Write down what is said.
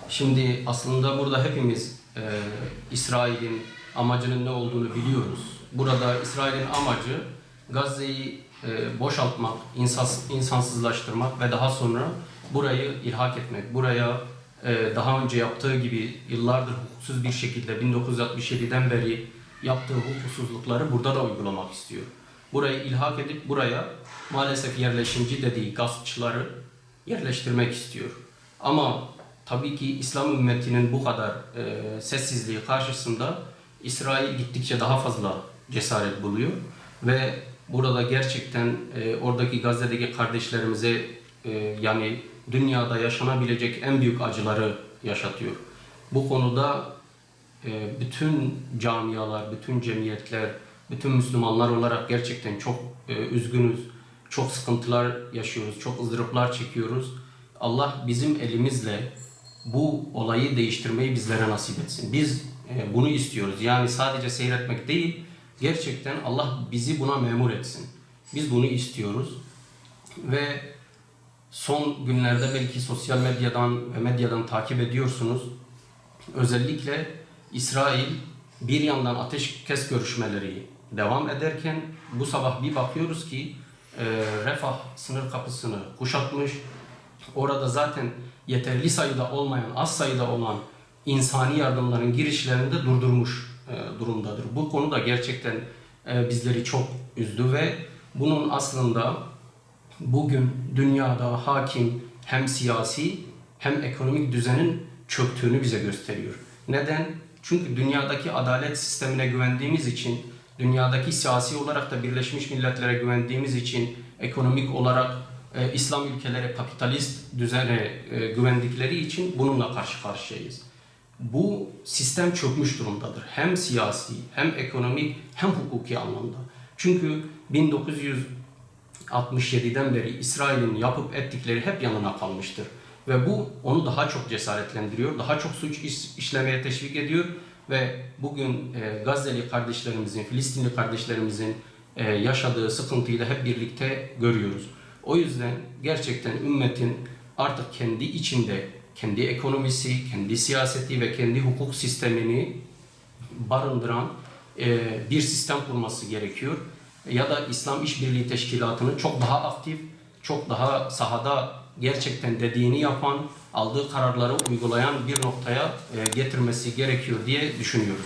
Şimdi aslında burada hepimiz İsrail'in amacının ne olduğunu biliyoruz. Burada İsrail'in amacı Gazze'yi boşaltmak, insansızlaştırmak ve daha sonra burayı ilhak etmek. Buraya daha önce yaptığı gibi yıllardır hukuksuz bir şekilde 1967'den beri yaptığı hukuksuzlukları burada da uygulamak istiyor. Burayı ilhak edip buraya maalesef yerleşimci dediği gaspçıları yerleştirmek istiyor. Ama tabii ki İslam ümmetinin bu kadar sessizliği karşısında İsrail gittikçe daha fazla cesaret buluyor ve burada gerçekten oradaki Gazze'deki kardeşlerimize yani dünyada yaşanabilecek en büyük acıları yaşatıyor. Bu konuda bütün camialar, bütün cemiyetler, bütün Müslümanlar olarak gerçekten çok üzgünüz, çok sıkıntılar yaşıyoruz, çok ızdıraplar çekiyoruz. Allah bizim elimizle bu olayı değiştirmeyi bizlere nasip etsin. Biz bunu istiyoruz. Yani sadece seyretmek değil, gerçekten Allah bizi buna memur etsin. Biz bunu istiyoruz. Ve son günlerde belki sosyal medyadan ve medyadan takip ediyorsunuz. Özellikle İsrail bir yandan ateşkes görüşmeleri devam ederken bu sabah bir bakıyoruz ki Refah sınır kapısını kuşatmış. Orada zaten yeterli sayıda olmayan, az sayıda olan insani yardımların girişlerini de durdurmuş durumdadır. Bu konu da gerçekten bizleri çok üzdü ve bunun aslında bugün dünyada hakim hem siyasi hem ekonomik düzenin çöktüğünü bize gösteriyor. Neden? Çünkü dünyadaki adalet sistemine güvendiğimiz için, dünyadaki siyasi olarak da Birleşmiş Milletler'e güvendiğimiz için, ekonomik olarak İslam ülkeleri kapitalist düzene güvendikleri için bununla karşı karşıyayız. Bu sistem çökmüş durumdadır. Hem siyasi, hem ekonomik, hem hukuki anlamda. Çünkü 1967'den beri İsrail'in yapıp ettikleri hep yanına kalmıştır. Ve bu onu daha çok cesaretlendiriyor, daha çok suç işlemeye teşvik ediyor ve bugün Gazze'li kardeşlerimizin, Filistinli kardeşlerimizin yaşadığı sıkıntıyı da hep birlikte görüyoruz. O yüzden gerçekten ümmetin artık kendi içinde, kendi ekonomisi, kendi siyaseti ve kendi hukuk sistemini barındıran bir sistem kurması gerekiyor. Ya da İslam İşbirliği Teşkilatı'nı çok daha aktif, çok daha sahada gerçekten dediğini yapan, aldığı kararları uygulayan bir noktaya getirmesi gerekiyor diye düşünüyoruz.